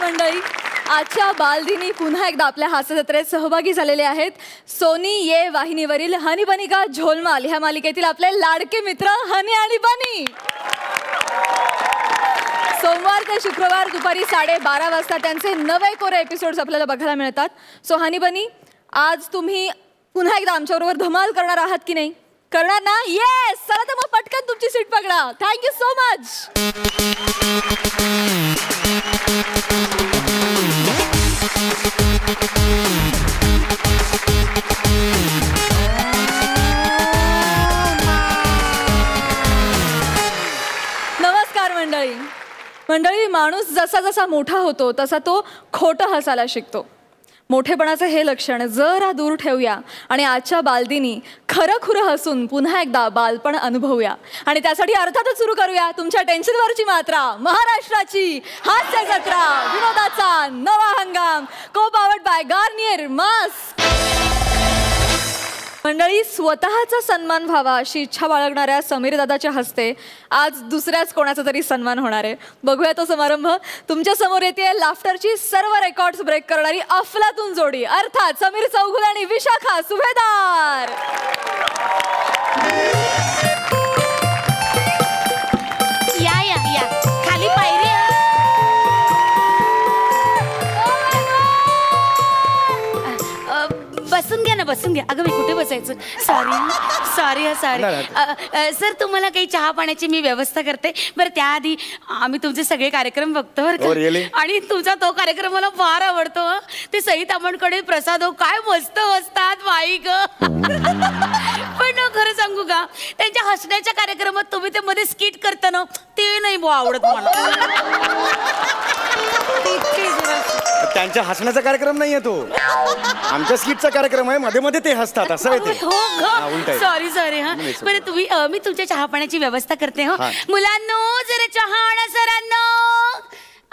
मंडळी, आजच्या बालदिनी पुन्हा एकदा आपल्या हास्यजत्रेत सहभागी झालेले आहेत सोनी ये वाहिनीवरील हनी बनी का झोलमाल ह्या मालिकेतील आपले लाडके मित्र हनी आणि बनी. सोमवार ते शुक्रवार दुपारी 12:30 वाजता त्यांचे नवे कोरे एपिसोड्स आपल्याला बघायला मिळतात. सो हनी बनी, आज तुम्ही पुन्हा एकदा आमच्याबरोबर धमाल करणार आहात की नाही? करणार ना? येस. चला तर मग पटकन तुमची सीट पकडा. Thank you so much. नमस्कार मंडळी. माणूस जसा जसा मोठा होतो तसा तो खोटं हसायला शिकतो. मोठेपणाचं हे लक्षण जरा दूर ठेवूया आणि आजच्या बालदिनी खरं खुरं हसून पुन्हा एकदा बालपण अनुभवूया. आणि त्यासाठी अर्थातच सुरू करूया तुमच्या टेन्शनवरची मात्रा, महाराष्ट्राची हास्य जत्रा, विनोदाचा नवा हंगाम, को पावर्ड बाय गार्नियर मास्क. मंडळी, स्वतःचा सन्मान व्हावा अशी इच्छा बाळगणाऱ्या समीर दादाच्या हस्ते आज दुसऱ्याच कोणाचा तरी सन्मान होणार आहे. बघूया तो समारंभ. तुमच्या समोर येते लाफ्टरची सर्व रेकॉर्ड्स ब्रेक करणारी अफलातून जोडी, अर्थात समीर चौगुले आणि विशाखा सुभेदार. या या या खाली पायरी. बसून घ्या ना, बसून घ्या. अगं मी कुठे बसायचं? सॉरी. सर, तुम्हाला काही चहा पाण्याची मी व्यवस्था करते. बरं, त्याआधी आम्ही तुमचे सगळे कार्यक्रम बघतो बरं का. आणि तुमचा तो कार्यक्रम मला फार आवडतो. ते सई तामणकडे प्रसाद काय मस्त बसतात बाई ग. पण खरं सांगू का, त्यांच्या हसण्याच्या कार्यक्रमात तुम्ही ते मध्ये स्किट करता ना, ते नाही बुवा आवडत मला. त्यांच्या हसण्याचा कार्यक्रम नाहीये तो, आमच्या स्किटचा कार्यक्रम आहे. मध्ये मध्ये ते हसतात असं आहे ते. सॉरी हा. बरं, तुम्ही मी तुमच्या चहा पाण्याची व्यवस्था करते. हो मुलांनो, जरा चहा आणा सरांनो.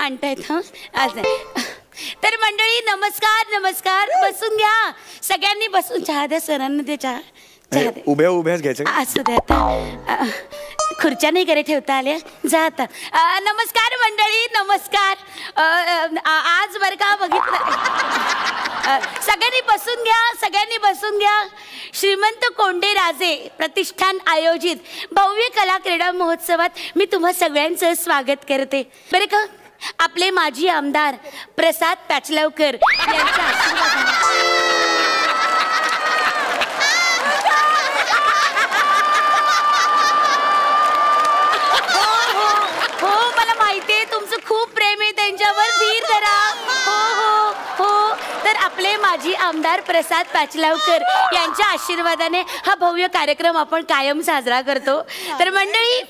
आणतायत हा. तर मंडळी, नमस्कार. बसून घ्या, सगळ्यांनी बसून. चहा द्या सरांना, द्या चहा. उभ्याच घ्यायचं. असू द्या, आता खुर्च्या नाही करे ठेवता आल्या. जा आता. नमस्कार मंडळी, नमस्कार. आज बरं का बघितलं, सगळ्यांनी बसून घ्या. श्रीमंत कोंडे राजे प्रतिष्ठान आयोजित भव्य कला क्रीडा महोत्सवात मी तुम्हा सगळ्यांचं स्वागत करते बरं का. आपले माजी आमदार प्रसाद पाचलवकर यांच्या आशीर्वादाने. तुमचं खूप प्रेम आहे त्यांच्यावर. धीर धरा. हो. तर आपले माजी आमदार प्रसाद पाचलवकर यांच्या आशीर्वादाने हा भव्य कार्यक्रम आपण कायम साजरा करतो. तर मंडळी,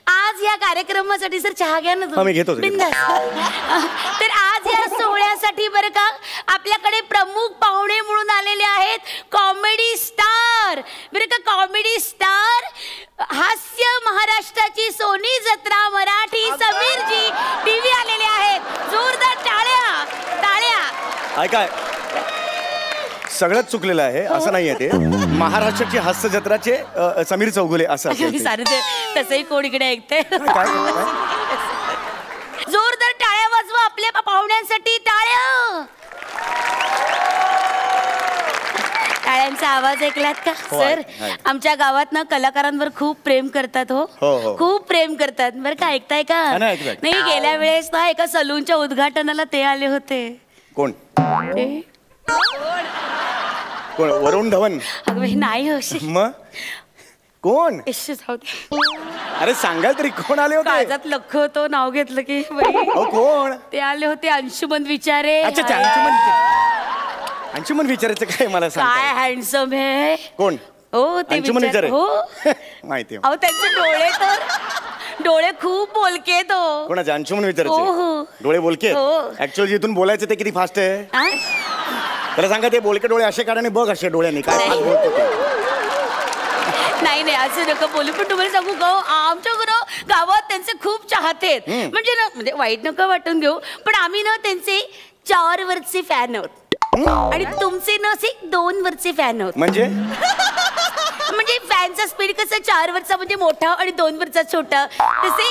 आज या कार्यक्रमासाठी सर चहा घ्या ना तुम्ही. तर आज या सोहळ्यासाठी बरं का आपल्याकडे प्रमुख पाहुणे म्हणून आलेले आहेत कॉमेडी स्टार. बरं का, कॉमेडी स्टार, हास्य महाराष्ट्राची सोनी जत्रा मराठी समीरजी टीव्ही आलेले आहेत. जोरदार टाळ्या. ऐका, सगळंच चुकलेलं आहे असं नाहीये. ते महाराष्ट्राची हास्य जत्राचे समीर चौगुले असं तसंही कोण इकडे ऐकतंय. जोरदार टाळ्या वाजवा आपल्या पाहुण्यांसाठी. टाळ्यांचा आवाज ऐकलात का सर? आमच्या गावात ना कलाकारांवर खूप प्रेम करतात. हो, खूप प्रेम करतात बरं का. ऐकताय का? नाही, गेल्या वेळेस ना एका सलूनच्या उद्घाटनाला ते आले होते. कोण? वरुण धवन? नाही हो. मग कोण? अरे सांगाल तरी कोण आले होते? काळजात लख होतो नाव घेतलं की. कोण ते आले होते? अंशुमन विचारे. अंशुमन विचारायचं काय मला सांग. काय हँडसम आहे. कोण? हो, ते विचारे. हो माहिती. अहो, त्यांचे डोळे खूप बोलके. तो कोणाचे? अंशुमन विचारायचे डोळे बोलके? ऍक्च्युअली जिथून बोलायचं ते किती फास्ट आहे त्याला सांगा. ते बोलके डोळे असे काढाने बघ, असे डोळ्यांनी काय बोलतो. नाही असं नका बोलू. पण तुम्हाला सांगू का, आमच्या गावात त्यांचे खूप चाहते आहेत. म्हणजे वाईट नका वाटून घेऊ, पण आम्ही ना त्यांचे 4 वरचे फॅन आहोत आणि तुमचे ना असे 2 वरचे फॅन आहोत. म्हणजे म्हणजे फॅनचा स्पीड कसं 4 वरचा म्हणजे मोठा आणि 2 वरचा छोटा, तसे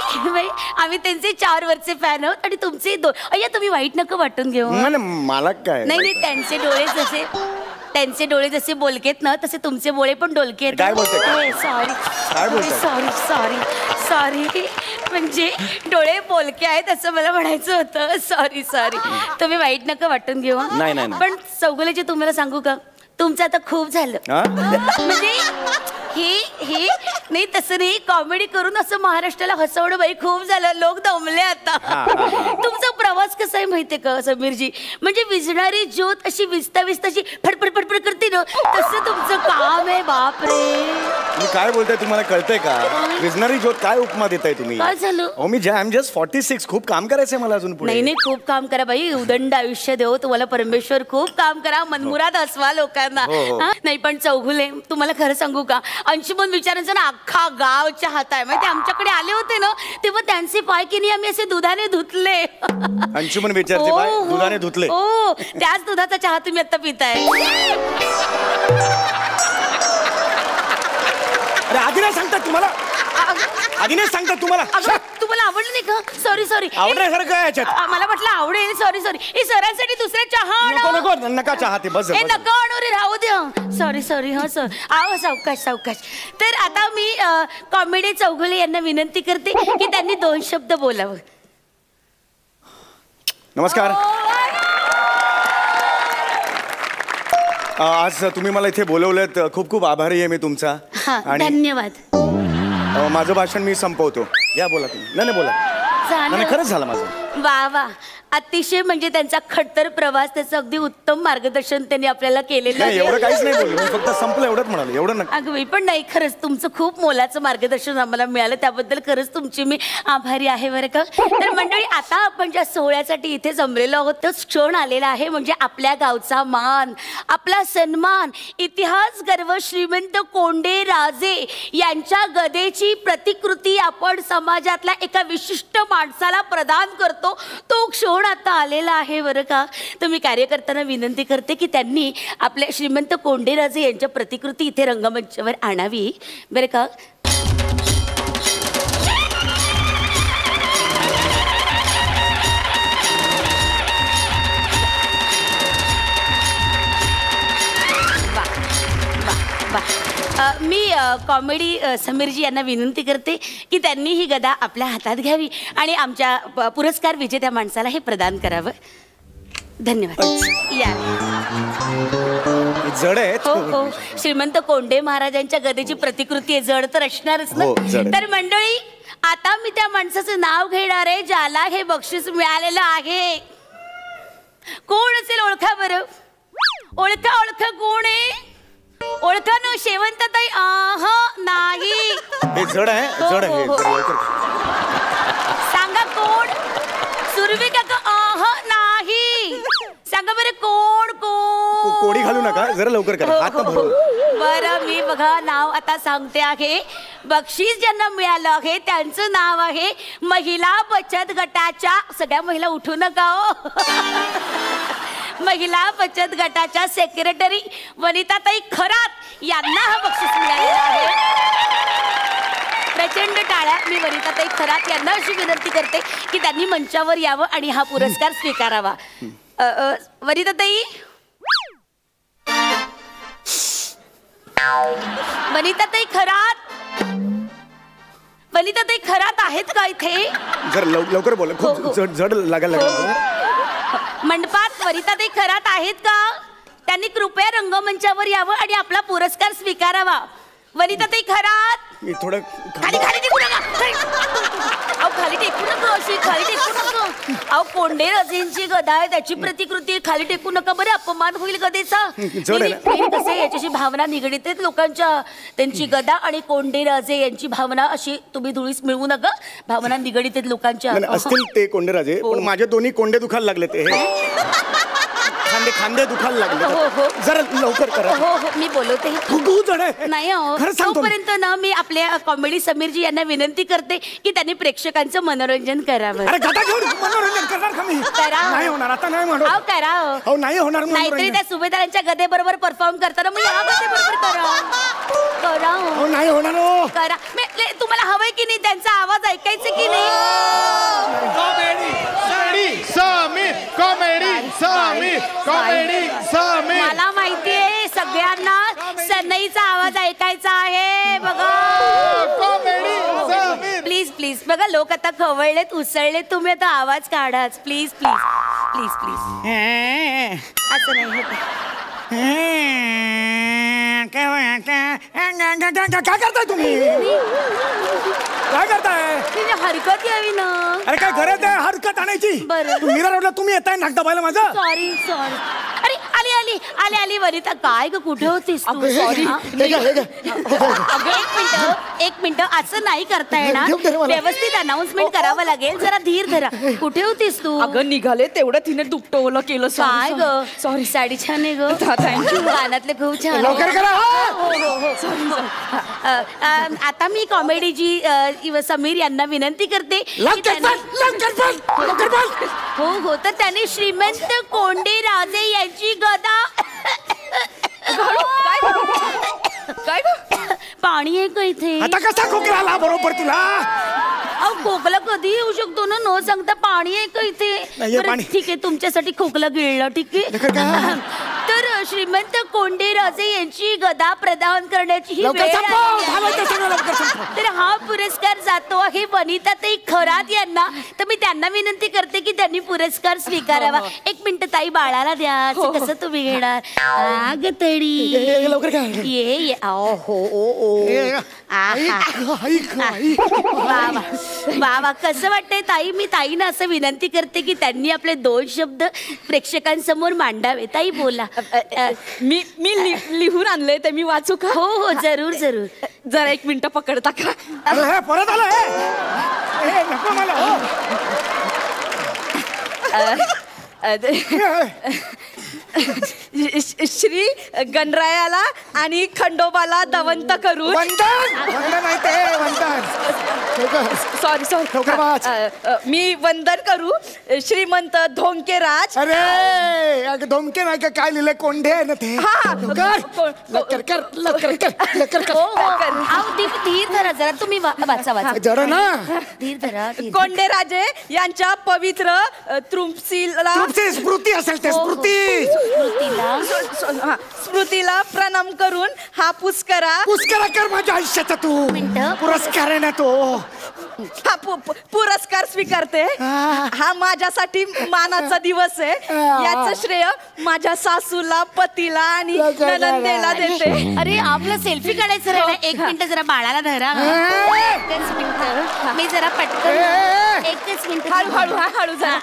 आम्ही त्यांचे 4 वरचे फॅन आहोत आणि तुमचे 2. अय्या तुम्ही वाईट नको वाटून घेऊ. मला काय नाही, त्यांचे डोळे जसे बोलकेत ना तसे तुमचे डोळे पण डोलके. काय बोलते? सॉरी म्हणजे डोळे बोलके आहेत असं मला म्हणायचं होतं. सॉरी तुम्ही वाईट नका वाटून घेऊ. नाही. पण चौगुलेचे तुम्हाला सांगू का, तुमचं आता खूप झालं. म्हणजे हे नाही तसं नाही, कॉमेडी करून असं महाराष्ट्राला हसवणं बाई खूप झालं, लोक दमले आता. तुमचा प्रवास कसा आहे माहितीये का समीरजी, म्हणजे विझणारी ज्योत अशी विजता अशी फडफड करते ना, तसं तुमचं काम आहे. बापरे, मी काय बोलताय तुम्हाला कळतंय का? विझणारी ज्योत काय उपमा देताय तुम्ही? काय झालं? मी आय एम जस्ट 46, खूप काम करायचंय मला अजून पुढे. नाही खूप काम करा बाई, उदंड आयुष्य देव तुम्हाला परमेश्वर, खूप काम करा, मनमुराद हसवा लोकांना. नाही पण चौगुले तुम्हाला खरं सांगू का, अंशुमन विचारांचं ना अख्खा गावच्या हात आहे. माहिती आमच्याकडे आले होते ना तेव्हा त्यांचे पाय की नाही आम्ही असे दुधाने धुतले. अंशुमन विचारचे पाय दुधाने धुतले? हो, त्याच दुधाचा चहा तुम्ही आता पिताय. अरे आधी नाही सांगतात तुम्हाला, तुम्हाला आवडलं नाही का? सॉरी आवडण्यासारखं काय याच्यात? मला म्हटलं आवडेल. सॉरी हे सरांसाठी दुसरा चहा नको नका चहा, ते बस नका आणू रे, राहू द्या. सॉरी हा सर. आहो सावकाश. तर आता मी कॉमेडी चौगुले यांना विनंती करते की त्यांनी 2 शब्द बोलावं. नमस्कार. आज तुम्ही मला इथे बोलवलेत, खूप आभारी आहे मी तुमचा. धन्यवाद. माझं भाषण मी संपवतो. या बोला तुम्ही. नाही बोला. नाही खरंच झालं माझं. वा अतिशय, म्हणजे त्यांचा खडतर प्रवास, त्याचं अगदी उत्तम मार्गदर्शन त्यांनी आपल्याला केलेलं आहे. एवढं काहीच नाही बोललो, फक्त संपलं एवढंच म्हणाले. एवढं नका. अगं पण नाही, खरंच तुमचं खूप मोलाचं मार्गदर्शन आम्हाला मिळालं, त्याबद्दल खरंच तुमची मी आभारी आहे बरं का. तर मंडळी, आता आपण ज्या सोहळ्यासाठी इथे जमलेलो आहोत तो क्षण आलेला आहे, म्हणजे आपल्या गावचा मान, आपला सन्मान, इतिहास गर्व श्रीमंत कोंडे राजे यांच्या गदेची प्रतिकृती आपण समाजातल्या एका विशिष्ट माणसाला प्रदान करतो. तो क्षण आता आलेला आहे बरं का. तर मी कार्यकर्त्यांना विनंती करते की त्यांनी आपल्या श्रीमंत कोंडेराजे यांच्या प्रतिकृती इथे रंगमंचावर आणावी बरं का. मी कॉमेडी समीरजी यांना विनंती करते की त्यांनी ही गदा आपल्या हातात घ्यावी आणि आमच्या पुरस्कार विजेत्या माणसाला हे प्रदान करावं. धन्यवाद. या. जड आहे. हो, श्रीमंत कोंडे महाराजांच्या गदेची प्रतिकृती आहे, जड तर असणारच ना. तर मंडळी, आता मी त्या माणसाचं नाव घेणार आहे ज्याला हे बक्षीस मिळालेलं आहे. कोण असेल ओळखा बरं. ओळखा कोण आहे? ओळखा न शेवंताताई. नाही. जड आहे. सांगा कोण? सुरवी काका. नाही. सांगा बरं कोण? कोडी घालू नका, जरा लवकर करा. बरं, मी बघा नाव आता सांगते आहे. बक्षीस ज्यांना मिळालं आहे त्यांचं नाव आहे महिला बचत गटाच्या, सगळ्या महिला उठू नका हो, महिला बचत गटाच्या सेक्रेटरी वनिताताई खरात यांना हा बक्षीस मिळालेला आहे. प्रचंड टाळ्या. मी वनिताताई खरात यांना अशी विनंती करते की त्यांनी मंचावर यावं आणि हा पुरस्कार स्वीकारावा. वनिताताई खरात आहेत का इथे? जर लवकर बोला, खूप जड लागायला लागलं. मंडपात वनिताताई खरात आहेत का? त्यांनी कृपया रंगमंचावर यावं आणि आपला पुरस्कार स्वीकारावा. वनिताताई खरात. मी थोडं खाली टेकू नका. खाली टेकू नका. अहो कोंडे राजेंची गदा आहे, त्याची प्रतिकृती, खाली टेकू नका बरं, अपमान होईल गदेचा. कसे याच्याशी भावना निगडीत आहेत लोकांच्या. त्यांची गदा आणि कोंडे राजे यांची भावना अशी तुम्ही धुळीस मिळवू नका. भावना निगडीत आहेत लोकांच्या. असतील ते कोंडे राजे, पण माझे दोन्ही कोंडे दुखायला लागले. ते खांदे दुखायला लागले. जरा लवकर करा. मी बोलवते. नाही तोपर्यंत ना मी आपल्या कॉमेडी समीरजी यांना विनंती करते की त्यांनी प्रेक्षकांचं मनोरंजन करावं. मनोरंजन करणार मी. करा. नाही होणार आता, नाही म्हणू. अहो करा. हो नाही होणार. नाहीतरी त्या सुभेदारांच्या गदेबरोबर परफॉर्म करताना मग या गदेबरोबर करा. करा. हो नाही होणार. हो करा. तुम्हाला हवंय की नाही त्यांचा आवाज ऐकायचा की नाही? मला माहितीये सगळ्यांना सनईचा आवाज ऐकायचा आहे. बघा प्लीज प्लीज बघा, लोक आता खवळलेत, उसळलेत, तुम्ही आता आवाज काढाच प्लीज प्लीज प्लीज प्लीज. असं नाही होत. काय करताय तुम्ही? काय करताय? हरकत यावी ना. अरे काय गरज आहे हरकत आणायची? बरं. मीरा रोडला तुम्ही येताय नाक दबायला माझं. Sorry sorry. अरे आली आली आली आली वनिता. काय ग कुठे होतीस तू? सॉरी. एक मिनिट असं नाही करता येणार. व्यवस्थित अनाउन्समेंट करावं लागेल. जरा धीर धरा. कुठे होतीस तू? अगं निघाले तेवढं तिने दुपटवलं केलं. काय ग? सॉरी. साडी छान आहे ग. थँक्यू. कानातले खूप छान. लवकर करा. आता मी कॉमेडीची समीर यांना विनंती करते. हो हो तर त्याने श्रीमंत कोंडे राजे यांची गदा. काय पाणी आहे का इथे? आता कसा खोकला आला बरोबर तुला? अहो खोकला कधी येऊ शकतो ना, न सांगता. पाणी आहे का इथे? बरं, ठीक आहे तुमच्यासाठी खोकला गिळला. ठीक आहे. तर श्रीमंत कोंडे राजे यांची गदा प्रदान करण्याची ही वेळ आहे. तर हा पुरस्कार जातो आहे वनिताताई खरात यांना. तर मी त्यांना विनंती करते की त्यांनी पुरस्कार स्वीकारावा. एक मिनिट ताई, बाळाला द्या. कसं तुम्ही घेणार? आग तडी लवकर ये ये. वा कसं वाटतंय ताई? मी ताईनं असं विनंती करते की त्यांनी आपले 2 शब्द प्रेक्षकांसमोर मांडावे. ताई बोला. मी लिहून आणले ते मी वाचू का? हो हो जरूर जरूर. जरा 1 मिनिट पकडता का? परत आलं. नको मला. श्री गणरायाला आणि खंडोबाला दवंत करून. सॉरी मी वंदन करू श्रीमंत धोंकेराज. अरे धोंके नाही का? काय लिहिलंय? कोंडे आहे ना ते. धीर धरा जरा. तुम्ही वाचा वाचा जरा ना. धीर धरा. कोंडे राजे यांच्या पवित्र तृप्सीला स्मृती असेल ते. स्मृतीला प्रणाम करून हा पुरस्कार कर माझ्या आयुष्याचा. तू पुरस्कार आहे ना तो. हा पुरस्कार स्वीकारते. हा माझ्यासाठी मानाचा दिवस आहे. याचं श्रेय माझ्या सासूला, पतीला आणि ननंदेला देते. अरे आपलं सेल्फी काढायचं राहिलं. 1 मिनिट जरा बाळाला धरा. 1 मिनिट मी जरा पटकन. 1 मिनिट. हळू जा.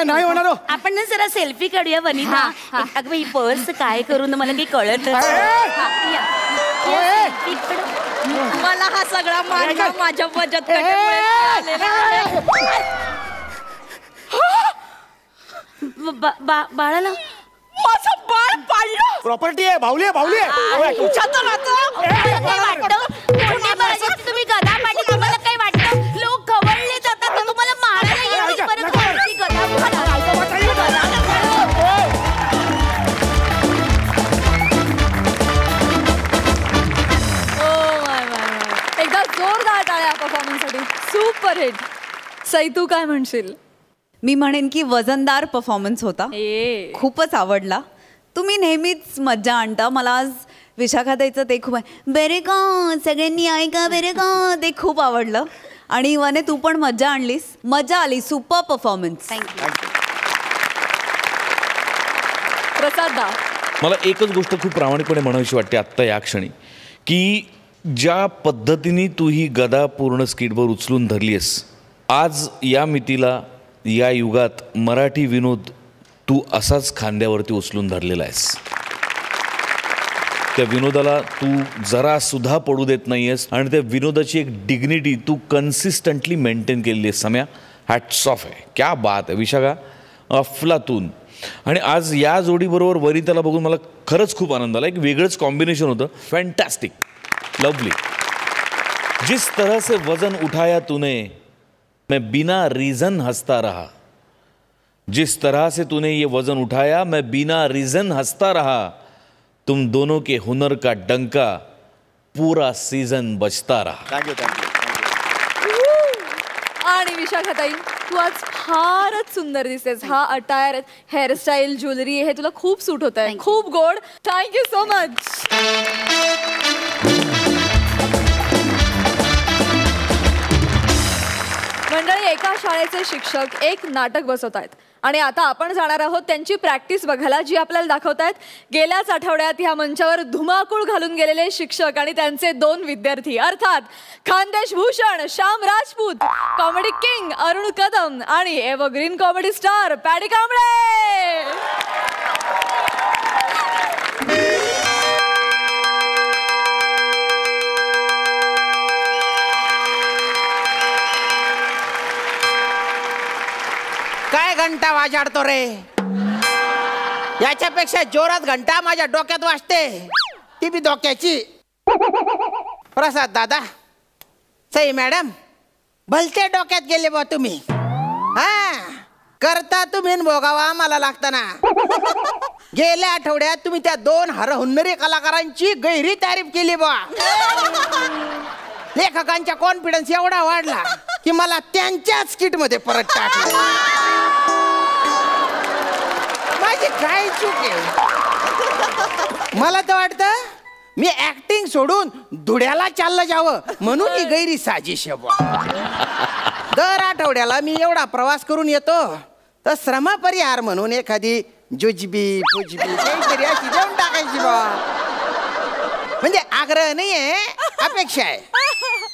नाही होणार. आपण ना जरा सेल्फी काढूया वनिता. अगं ही पर्स काय करून मला काही कळत. मला हा सगळा मान माझ्या बचत बाळाला माझं बाळ पाळलं. प्रॉपर्टी आहे. बाहुली तुम्ही गदा पाठी. तुम्हाला काय वाटतं? लोक खवळले जातात तर तुम्हाला मारायला येते. एकदा जोरदार टाळ्या परफॉर्मन्ससाठी. Super hit. सई तू काय म्हणशील? मी म्हणेन की वजनदार परफॉर्मन्स होता. खूपच आवडला. तुम्ही नेहमीच मज्जा आणता. मला आज विशाखाताईचं ते खूप बेरे का सगळ्यांनी ऐका बेरे का ते खूप आवडलं. आणि वने तू पण मज्जा आणलीस. मजा आली. Super performance. प्रसाद दा. मला एकच गोष्ट खूप प्रामाणिकपणे म्हणावीशी वाटते आत्ता या क्षणी, की ज्या पद्धतीने तू ही गदा पूर्ण स्किटवर उचलून धरलीस, आज या मितीला या युगात मराठी विनोद तू असाच खांद्यावरती उचलून धरलेला आहेस. त्या विनोदाला तू जरा सुद्धा पडू देत नाही आहेस आणि त्या विनोदाची एक डिग्निटी तू कन्सिस्टंटली मेंटेन केलेली आहेस. सम्या, हॅट्स ऑफ आहे. क्या बात आहे. विशाखा, अफलातून. आणि आज या जोडीबरोबर वनिताला बघून मला खरंच खूप आनंद आला. एक वेगळंच कॉम्बिनेशन होतं. Fantastic, lovely. जिस तरह से वजन उठाया तूने मैं बिना रीजन हंसता रहा. जिस तरह से तूने ये वजन उठाया मैं बिना रीजन हंसता रहा. तुम दोनों के हुनर का डंका पूरा सीजन बजता रहा. Thank you thank you. आणि विशाखाताई तू आज फारच सुंदर दिसतेस. हा अटायर, हेअरस्टाईल, ज्वेलरी हे तुला खूप सूट होत आहे. खूप गोड. Thank you so much. मंडळी, एका शाळेचे शिक्षक एक नाटक बसवत आहेत आणि आता आपण जाणार आहोत त्यांची प्रॅक्टिस बघायला, जी आपल्याला दाखवतायत गेल्याच आठवड्यात ह्या मंचावर धुमाकूळ घालून गेलेले शिक्षक आणि त्यांचे 2 विद्यार्थी, अर्थात खानदेश भूषण श्याम राजपूत, कॉमेडी किंग अरुण कदम आणि evergreen comedy star paddy Kamble. काय घंटा वाजाडतो रे? याच्यापेक्षा जोरात घंटा माझ्या डोक्यात वाजते, ती बी डोक्याची. प्रसाद दादा, सई मॅडम, भलते डोक्यात गेले बा तुम्ही. हा, करता तुम्ही भोगावा मला लागताना. गेल्या आठवड्यात तुम्ही त्या 2 हरहुन्नरी कलाकारांची गैरी तारीफ केली बा. लेखकांचा कॉन्फिडन्स एवढा वाढला की मला त्यांच्याच किट मध्ये परत टाकलं. माझी काय चूक आहे? मला तर वाटतं मी ऍक्टिंग सोडून धुड्याला चाललं जावं म्हणून ही गैरी साजिश आहे. दर आठवड्याला मी एवढा प्रवास करून येतो तर श्रम परिहार म्हणून एखादी जुजबी फुजबी काहीतरी अशी देऊन टाकायची बा. म्हणजे आग्रह नाहीये, अपेक्षा आहे.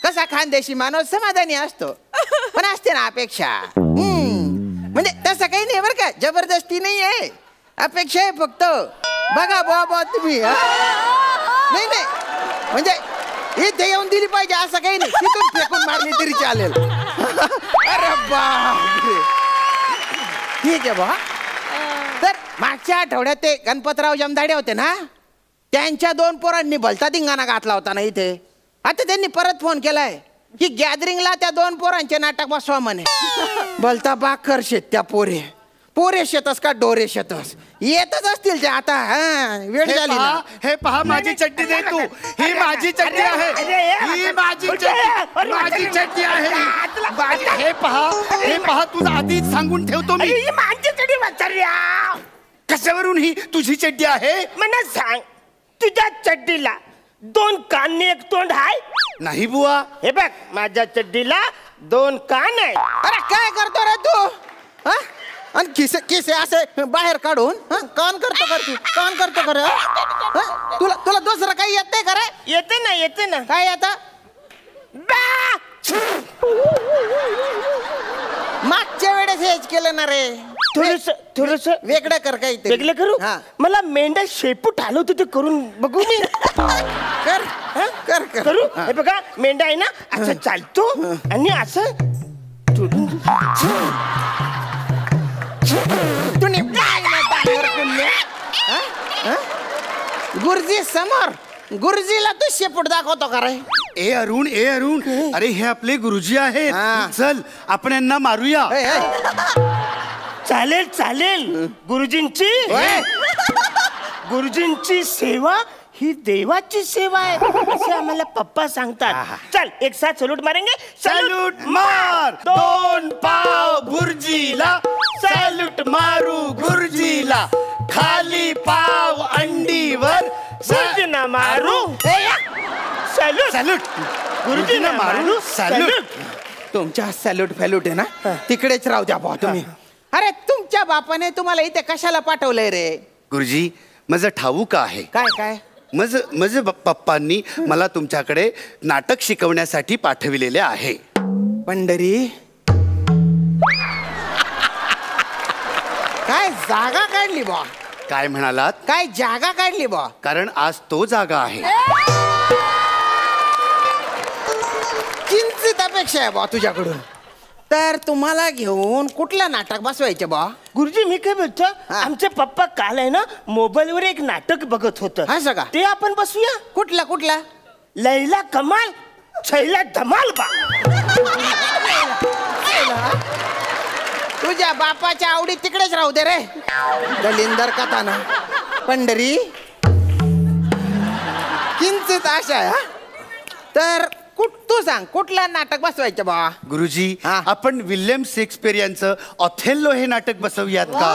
कसा खानदेशी माणूस समाधानी असतो, पण असते ना अपेक्षा. म्हणजे तसं काही नाही बरं का, जबरदस्ती नाही आहे, अपेक्षा आहे फक्त. बघा बाबा तुम्ही. नाही नाही, म्हणजे इथे येऊन दिली पाहिजे असं काही नाही, तिथून फेकून मारली तरी चालेल. अरे बापरे, ठीक आहे बा. तर मागच्या आठवड्यात ते गणपतराव जमदाडे होते ना, त्यांच्या 2 पोरांनी भलता धिंगाणा घातला होता ना इथे. आता त्यांनी परत फोन केलाय की गॅदरिंगला त्या 2 पोरांचे नाटक बसवा म्हणे. भलता बाकर शेत त्या पोरे शेतस का डोरे शेतस येतच असतील ते आता. वेळ झाली ना. हे पहा माझी चड्डी दे तू. ही माझी चड्डी आहे, ही माझी चड्डी, माझी चड्डी आहे. हे पहा तुझं आधीच सांगून ठेवतो मी. माझी चड्डी वाचार्या कशावरून ही तुझी चड्डी आहे? मला सांग, तुझ्या चड्डीला 2 कान आणि 1 तोंड आहे? नाही बुवा. हे बघ, माझ्या चड्डीला 2 कान आहे. अरे काय करतो रे तू? आणि किसे असे बाहेर काढून कान करतो कान करतो खरं. तुला दुसरं काही येत नाही खरं? येते ना. काय येतं? मागच्या वेळेस हेच केलं ना रे. थोडस वेगळं कर. काही वेगळं करू? मला मेंढ्या शेपूट आलो होतं ते करून बघू मी. कर करू. हे बघा, मेंढा आहे ना असं चालतो आणि असं गुरुजी समोर, गुरुजीला तू शेपूट दाखवतो का रे? ए अरुण, अरे हे आपले गुरुजी आहेत. चल आपण यांना मारूया. चालेल. गुरुजींची सेवा ही देवाची सेवा आहे असे आम्हाला पप्पा सांगतात. चल एक साथ सल्यूट मारेंगे. सल्यूट मार. 2 पाव गुरुजीला, सल्यूट मारू गुरुजीला. खाली पाव अंडीवर, गुरुजींना मारू. सल्यूट गुरुजींना मारू. सल्यूट. तुमच्या सल्यूट फॅल्यूट आहे ना, तिकडेच राहू द्या भाऊ तुम्ही. अरे तुमच्या बापाने तुम्हाला इथे कशाला पाठवलंय रे? गुरुजी माझं ठाऊक आहे. काय? माझे पप्पांनी मला तुमच्याकडे नाटक शिकवण्यासाठी पाठविलेले आहे. पंढरी, काय जागा काढली बा? काय म्हणालात? काय जागा काढली बा? कारण आज तो जागा आहे. किंचित अपेक्षा आहे बा तुझ्याकडून. तर तुम्हाला घेऊन कुठलं नाटक बसवायचं बा? गुरुजी मी काय बोलतो, आमचे पप्पा काल आहे ना मोबाईलवर एक नाटक बघत होतं. हा सगळं ते आपण बसूया. कुठला? लैला कमाल छैला धमाल बा. तुझ्या बापाच्या आवडी तिकडेच राहू दे रे. दलिंदर कथा ना पंढरी किंचित आशा आहे हा. तर तू सांग कुठलं नाटक बसवायचं बा? गुरुजी आपण विल्यम शेक्सपियर यांचं ऑथेल्लो हे नाटक बसवूयात का?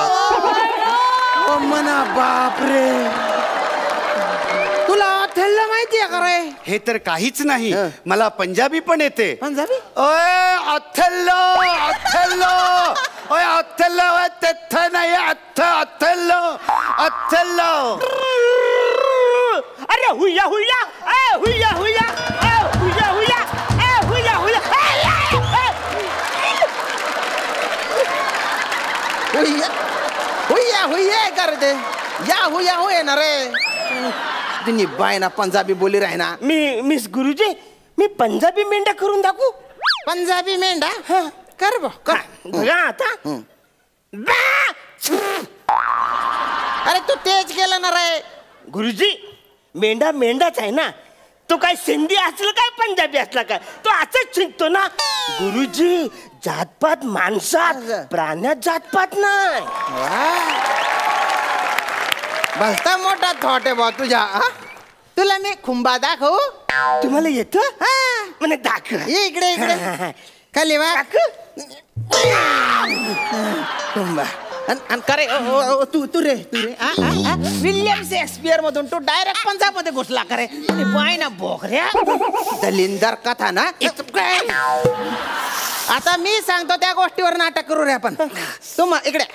ओ मना बापरे, तुला ऑथेल्लो माहिती आहे का रे? हे तर काहीच नाही, मला पंजाबी पण येते. पंजाबी? ओय ऑथेल्लो ऑथेल्लो, ओय ऑथेल्लो तेथ नाही ऑथेल्लो ऑथेल्लो. अरे हुया हुया हुया हुया हुया हुया हुया हुया हुया हुया हुया करते या हुया हुया ना रे. तुम्ही बाय ना पंजाबी बोली राही ना. मिस गुरुजी मी पंजाबी मेंढा करून दाखवू? पंजाबी मेंढा कर बा कर. बघा आता. अरे तू तेच केलं ना रे. गुरुजी मेंढा मेंढाच आहे ना, तो काय सिंधी असलं काय पंजाबी असला काय, तो असंच शिकतो ना. गुरुजी जातपात माणसात, प्राण्यात जातपात नाही. बसता मोठा थॉट आहे बा तुझ्या. तुला मी खुंबा दाखवू? तुम्हाला येतं? म्हणे दाखव. ये इकडे इकडे खाली वा. खुंबा करे तू रे विल्यम शेक्सपियर मधून तू डायरेक्ट पंजाब मध्ये घुसला करे. पाय ना बोकऱ्या दलिंदर कथा ना. आता मी सांगतो त्या गोष्टीवर नाटक करू रे आपण. इकडे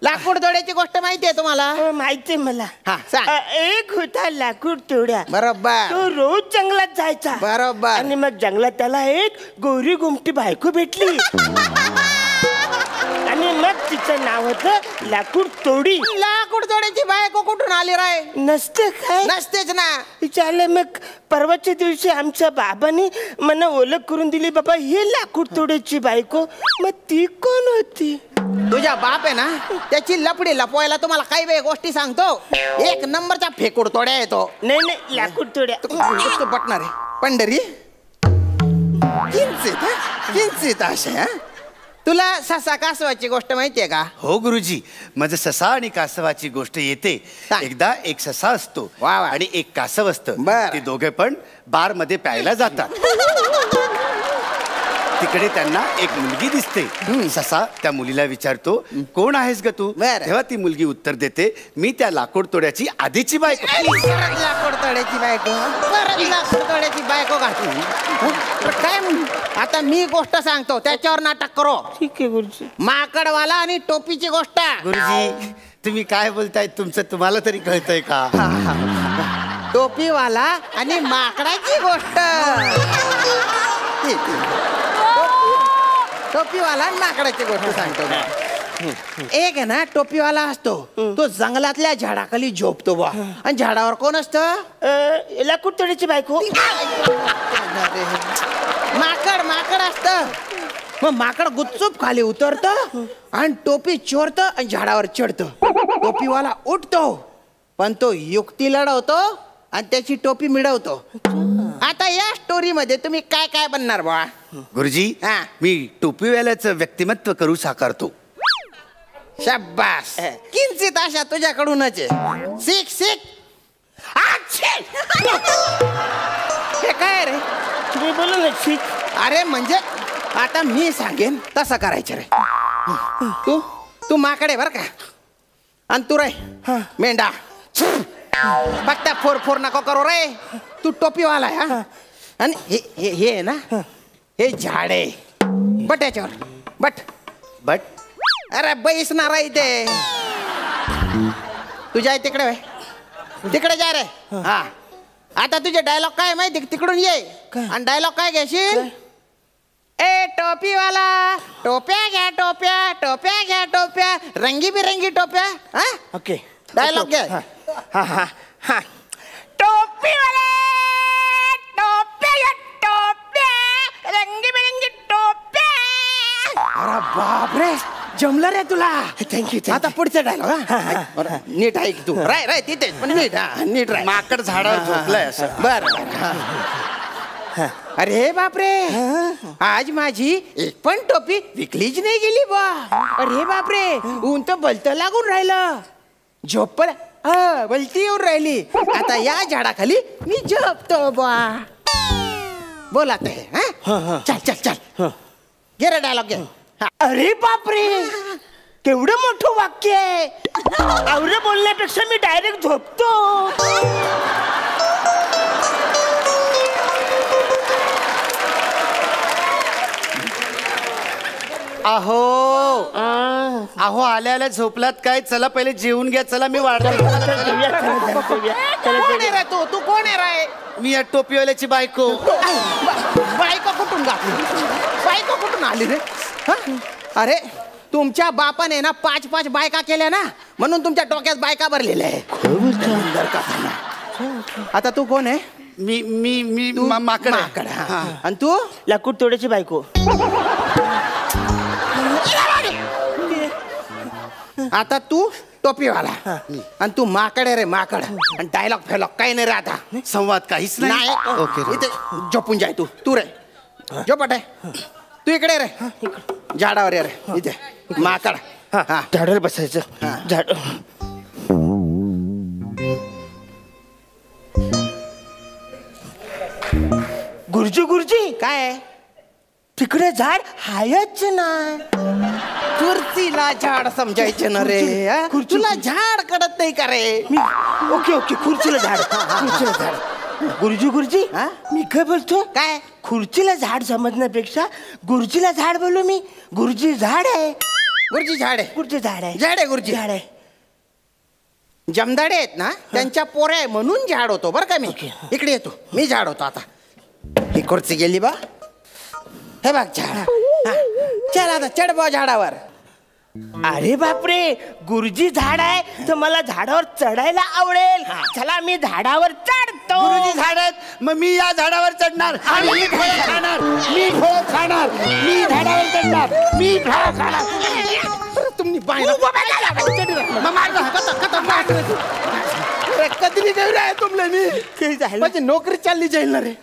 लाकूड तोड्याची गोष्ट माहिती आहे तुम्हाला? माहिती मला. हा सांग. एक होता लाकूड तोड्या. बरोबर. तो रोज जंगलात जायचा. बरोबर. आणि मग जंगलात त्याला एक गोरी गुमटी बायको भेटली. आणि मग तिचं नाव होतं लाकूड तोडी. लाकूड तोड्याची बायको कुठून आली राय? नसते काय? नसतेच ना. विचारले मग परवाच्या दिवशी आमच्या बाबांनी मला ओळख करून दिली. बाबा हे लाकूड तोड्याची बायको. मग ती कोण होती? तुझ्या बाप आहे ना त्याची लपडी लपवायला तुम्हाला काही वेळ गोष्टी सांगतो. एक नंबरचा फेकूड तोड्या येतो. नाही नाही लाकूड तोड्या पटणार आहे पंढरी. किंचित आशा. तुला ससा कासवाची गोष्ट माहितीये का? हो गुरुजी, माझं ससा आणि कासवाची गोष्ट येते. एकदा एक ससा असतो आणि एक कासव असतं. ते दोघे पण बार मध्ये प्यायला जातात. तिकडे त्यांना एक मुलगी दिसते. ससा त्या मुलीला विचारतो, कोण आहेस ग तू? तेव्हा ती मुलगी उत्तर देते, मी त्या लाकूड तोड्याची आधीची बायको. लाकूड तोड्याची बायको लाकूड तोड्याची बायको घातली काय? आता मी गोष्ट सांगतो त्याच्यावर नाटक करो. ठीक आहे गुरुजी. माकडवाला आणि टोपीची गोष्ट. गुरुजी तुम्ही काय बोलताय? तुमचं तुम्हाला तरी कळतंय का? टोपीवाला आणि माकडाची गोष्ट. टोपीवाला आणि माकडाची गोष्ट सांगतो. एक आहे ना टोपीवाला असतो, तो जंगलातल्या झाडाखाली झोपतो बा. आणि झाडावर कोण असतं? लाकूड तोड्याची बायको. माकड असतं. मग माकड गुपचूप खाली उतरतं आणि टोपी चोरतं आणि झाडावर चढतं. टोपीवाला उठतो पण तो युक्ती लढवतो आणि त्याची टोपी मिळवतो. आता या स्टोरी मध्ये तुम्ही काय काय बनणार बा? गुरुजी मी टोपीवाल्याचं व्यक्तिमत्व करू साकारतो. शाबास. किंचित आशा तुझ्याकडूनच आहे. शिक. हे काय रे? तुम्ही बोला ना शिक. अरे म्हणजे आता मी सांगेन तसं करायचं रे. तू माकडे बर का आणि तू रे मेंढा. बट्ट्या फोर नको करू रे. तू टोपीवाला आहे. आणि हे ना हे झाड आहे. बट याच्यावर बट अरे बैसणार आहे ते. तुझ्या तिकडे तिकडे जा रे. हा आता तुझे डायलॉग काय माहिती? तिकडून ये आणि डायलॉग काय घेशील? ए टोपीवाला टोप्या घ्या टोप्या टोप्या घ्या टोप्या रंगीबिरंगी टोप्या. हा ओके डायलॉग घ्या. हा टोपीवाला टोप्या घ्या टोप्या रंगीबिरंगी टोप्या. अरे बापरे जमलं रे तुला. थँक्यू. आता पुढचा डायलॉग नीट ऐक तू. राय तिथेच पण नीट. नीट राय. माकड झाडावर झोपलाय असं. बर अरे बापरे, आज माझी एक पण टोपी विकलीच नाही गेली बा. अरे बापरे, ऊन तर बलत लागून राहिलं. झोप पण बलती येऊन राहिली. आता या झाडाखाली मी झोपतो बा. बोला ते. चल चल चल, घे रे डायलॉग घे. अरे बापरे, केवढं मोठं वाक्य आहे. आवरे बोलण्यापेक्षा मी डायरेक्ट झोपतो. अहो अहो, आल्या आल्या झोपलात काय? चला पहिले जेवून घ्या. चला मी वाढ. कोण आहे रे तू? तू कोण आहे रे? मी या टोपीवाल्याची बायको. बायको कुठून घातली? बायको कुठून आली रे? अरे तुमच्या बापाने ना 5-5 बायका केल्या ना, म्हणून तुमच्या डोक्यात बायका भरलेल्या आहे. आता तू कोण आहे? मी मी मी माकड. आणि तू? लाकूड तोड्याची बायको. आता तू टोपीवाला आणि तू माकड आहे रे, माकड. आणि डायलॉग फेलॉग काही नाही रे. आता संवाद काहीच नाही. ओके, इथे झोपून जाय. तू रे झोपट आहे. तू इकडे रे, झाडावर ये रे. इथे माकड. झाडावर बसायचं. झाड. गुरुजी गुरुजी, काय तिकडे झाड हायच ना. खुर्चीला झाड समजायचे ना रे. तुला झाड कडत नाही का रे? ओके ओके, खुर्चीला झाड. खुर्चीला झाड. गुरुजी गुरुजी, मी काय बोलतो? काय? खुर्चीला झाड समजण्यापेक्षा गुरुजीला झाड बोलू मी. गुरुजी झाड आहे. गुरुजी झाड आहे. गुरुजी झाड आहे. झाड आहे गुरुजी. झाड आहे. जमदाडे आहेत ना, त्यांच्या पोऱ्या आहे म्हणून झाड होतो बरं का मी. इकडे येतो, मी झाड होतो. आता ही खुर्ची गेली बा. हे बघ झाड. चल आता चढ बा झाडावर. अरे बापरे, गुरुजी झाड आहे तर मला झाडावर चढायला आवडेल. चला मी झाडावर चढतो. गुरुजी झाड आहेत, मग मी या झाडावर चढणार. आणि मी फळं खाणार. मी फळं खाणार. मी झाडावर चढणार. मी फळं खाणार. तुम्ही बायला कधी आहे तुमला मी माझी नोकरी चालली जाईल ना रे.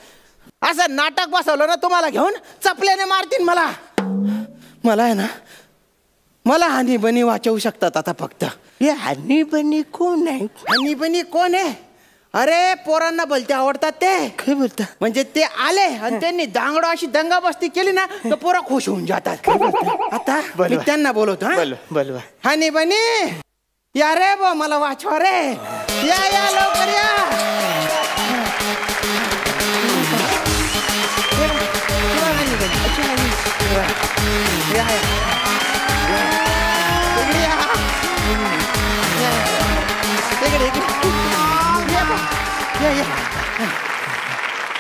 असं नाटक बसवलं ना तुम्हाला घेऊन चपल्याने मारतील मला. मला आहे ना, मला हानी बनी वाचवू शकतात आता फक्त. हे हनी बनी कोण आहे? हानी बनी कोण आहे? अरे पोरांना भलते आवडतात ते. काय बोलता? म्हणजे ते आले आणि त्यांनी दांगडो अशी दंगाबस्ती केली ना तर पोरं खुश होऊन जातात. आता मी त्यांना बोलवतो. बोलवा. हानी बनी या रे बा, मला वाचवा रे. या या लवकर या.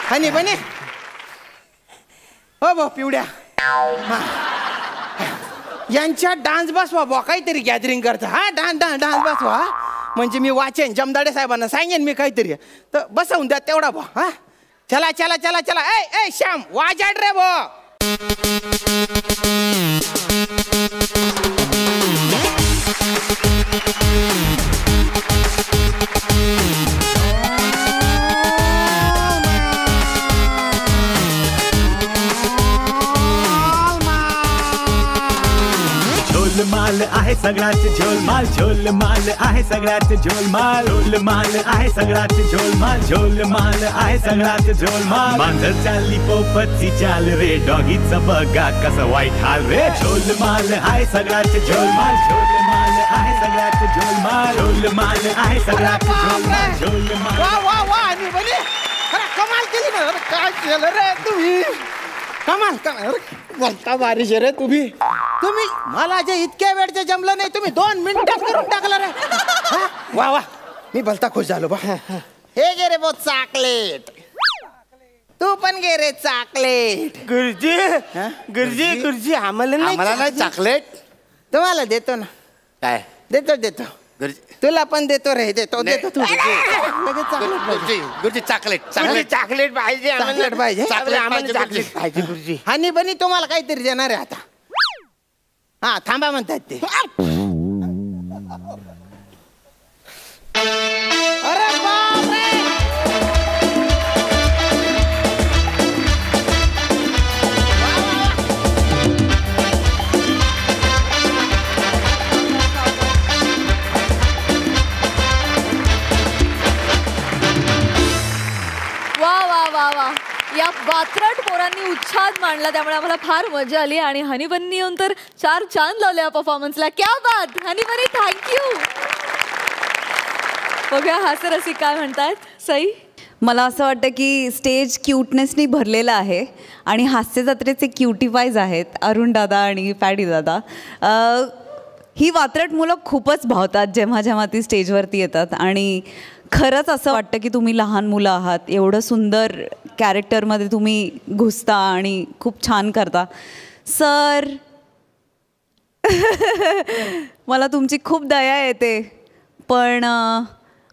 हानी बनी. हो बा पिवड्या, यांच्या डान्स बसवा बा. काहीतरी गॅदरिंग करता. हा डान्स बसवा. म्हणजे मी वाचेन, जमदाडे साहेबांना सांगेन मी काहीतरी, तर बसवून द्या तेवढा बा. हा चला चला चला चला. ए श्याम वाजाड रे बा. झोलमाल आहे सगळ्यात झोलमाल. झोलमाल आहे सगळ्यात झोलमाल. झोलमाल आहे सगळ्यात झोलमाल. झोलमाल आहे सगळ्यात झोलमाल. मांजर चालली पोपटची चाल रे, डॉगीचं बघा कसं वाईट हाल रे. झोलमाल आहे सगळ्यात झोलमाल. झोलमाल आहे सगळ्यात झोलमाल. झोलमाल आहे सगळ्यात झोलमाल. झोलमाल. वा वा वा हानी बनी, अरे कमाल केली ना. अरे काय केलं रे तुम्ही? कमाल कमाल. बोलता बारिश रे तुम्ही. मला जे इतक्या वेळचे जमलं नाही, तुम्ही 2 मिनिटात करून टाकलं रे. वा वा, मी भलता खुश झालो बा. हे गे रे बो चॉकलेट. तू पण घे रे चॉकलेट. गुरुजी गुरुजी गुरुजी, आम्हाला नाही चॉकलेट. तुम्हाला देतो ना. काय देतो तुला पण देतो रे. देतो तू. गुरुजी चॉकलेट. चॉकलेट पाहिजे. चॉकलेट पाहिजे. चॉकलेट पाहिजे गुरुजी. हानी बनी तुम्हाला काहीतरी देणार आहे आता. हा थांबा म्हणतात ते. अरे बापरे, वात्रट पोरांनी उच्छाद मांडला, त्यामुळे आम्हाला फार मजा आली. आणि हनी बन्नी येऊन तर 4 चांद लावले या परफॉर्मन्सला. क्या बात हनी बन्नी, थँक्यू. बघूया हास्यरसिक काय म्हणतात. सई, मला असं वाटतं की स्टेज क्यूटनेसनी भरलेलं आहे आणि हास्य जत्रेचे क्युटिफाईज आहेत अरुण दादा आणि पॅडी दादा. ही वात्रट मुलं खूपच भावतात जेव्हा जेव्हा ती स्टेजवरती येतात आणि खरंच असं वाटतं की तुम्ही लहान मुलं आहात. एवढं सुंदर कॅरेक्टरमध्ये तुम्ही घुसता आणि खूप छान करता. सर मला तुमची खूप दया येते, पण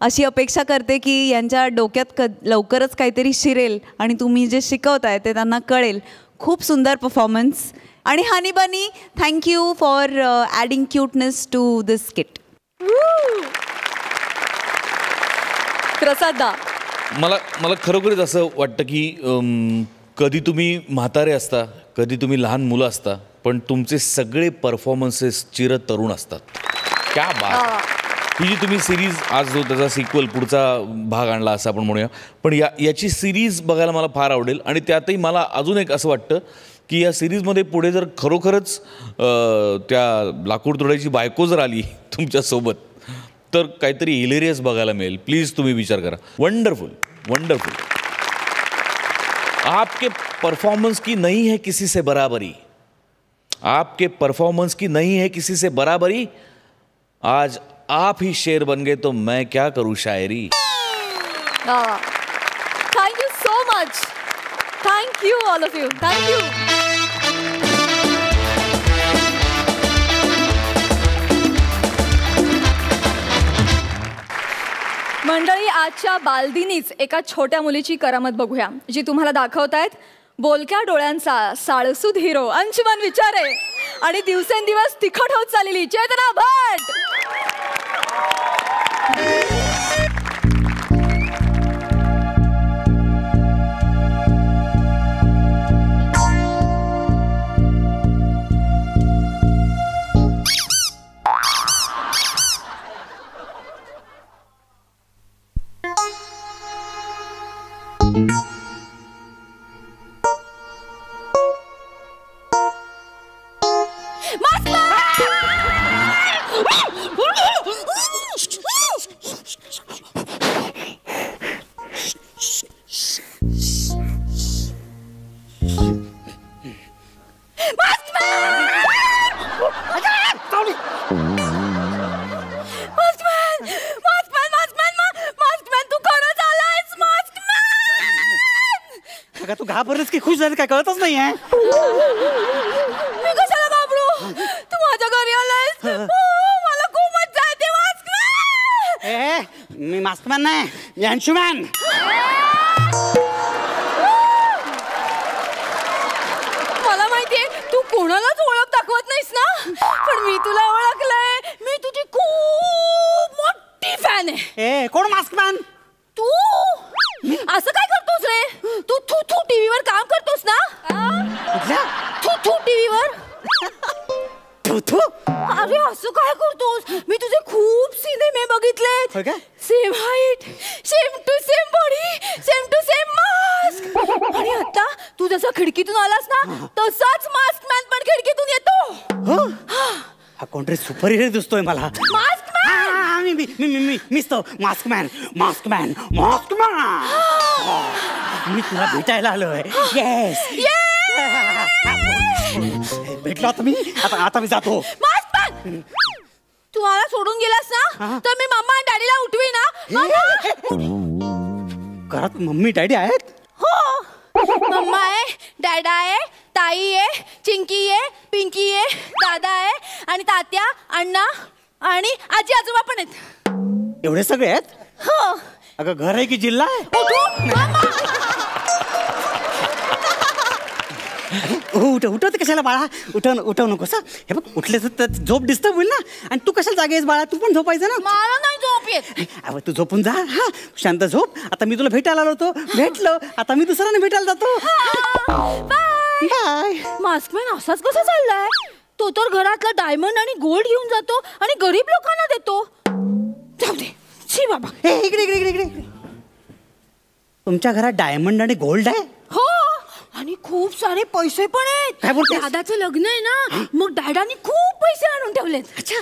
अशी अपेक्षा करते की यांच्या डोक्यात लवकरच काहीतरी शिरेल आणि तुम्ही जे शिकवताय ते त्यांना कळेल. खूप सुंदर परफॉर्मन्स. आणि honey bunny, thank you for adding cuteness to this skit. प्रसादा, मला खरोखरच असं वाटतं की कधी तुम्ही म्हातारे असता, कधी तुम्ही लहान मुलं असता, पण तुमचे सगळे परफॉर्मन्सेस चिरतरुण असतात. क्या बात. ही जी तुम्ही सिरीज आज जो त्याचा सिक्वल पुढचा भाग आणला असं आपण म्हणूया, पण याची सिरीज बघायला मला फार आवडेल. आणि त्यातही मला अजून एक असं वाटतं की या सिरीजमध्ये पुढे जर खरोखरच त्या लाकूड तोडायची बायको जर आली तुमच्यासोबत तर काहीतरी हिलेरियस बघायला मिळेल. प्लीज तुम्ही विचार करा. Wonderful wonderful. आपके परफॉर्मेंस की नहीं है किसी से बराबरी, आपके परफॉर्मेंस की नहीं है किसी से बराबरी. आज आप ही शेर बन गए तो मैं क्या करूं शायरी. Thank you so much. Thank you all of you. Thank you. मंडळी, आजच्या बालदिनीच एका छोट्या मुलीची करामत बघूया, जी तुम्हाला दाखवतायत बोलक्या डोळ्यांचा साळसूद हिरो अंशुमन विचारे आणि दिवसेंदिवस तिखट होत चाललेली चेतना भट. तू घाबरलीस की खुश झाली काय कळतच नाही आहे. मी कशाला घाबरू? तू माझ्या घरी आलायस. मला खूप मजा येते. मास्कमॅन. मी मास्कमॅन नाही, मी अंशुमॅन. मला माहितीये तू कोणालाच ओळख दाखवत नाहीस ना, पण मी तुला ओळखलंय. मी तुझी खूप मोठी फॅन आहे. कोण मास्कमॅन? तू असं काय करतोस रे? तू थू थू टीव्हीवर काम करतोस ना? थू थू टीव्हीवर. अरे असं काय करतोस? मी तुझे खूप सिनेमे बघितलेत. Same height, same to same body, same to same mask. आणि आता तू जसा खिडकीतून आलास ना तसाच मास्कमॅन पण खिडकीतून येतो. हा कोणतरी सुपर हिरो दिसतोय मला. मीच तो मास्कमॅन. मास्कमॅन मास्कमॅन मी तुला भेटायला आलोय. येस भेटलो आता मी. आता मी जातो. मास्कमॅन, तू मला सोडून गेलास ना तर मी मम्मा आणि डॅडीला उठवी ना. घरात मम्मी डॅडी आहेत? हो, मम्मा आहे, डॅडा आहे, ताई आहे, चिंकी आहे, पिंकी आहे, दादा आहे आणि तात्या, अण्णा आणि आजी आजोबा पण आहेत. एवढे सगळे आहेत? हो. अगं घर आहे की जिल्हा आहे? उठवते कशाला बाळा? उठव नकोस. हे बघ उठले तर झोप डिस्टर्ब होईल ना. आणि तू कशाला जागे आहेस बाळा? तू पण झोपायचं ना. मला नाही झोप येत. तू झोपून जा. हा शांत झोप. आता मी तुला भेटायला आलो होतो, भेटलो. आता मी दुसऱ्याने भेटायला जातो. बाय. मास्कमॅन असाच कसा चाललाय? तो तर घरातला डायमंड आणि गोल्ड घेऊन जातो आणि गरीब लोकांना देतो. जाऊ दे. छी बाबा. इकडे तुमच्या घरात डायमंड आणि गोल्ड आहे? हो, आणि खूप सारे पैसे पण आहेत. काय बोलतेस? दादाचं लग्न आहे ना, मग डॅडानी खूप पैसे आणून ठेवलेत. अच्छा,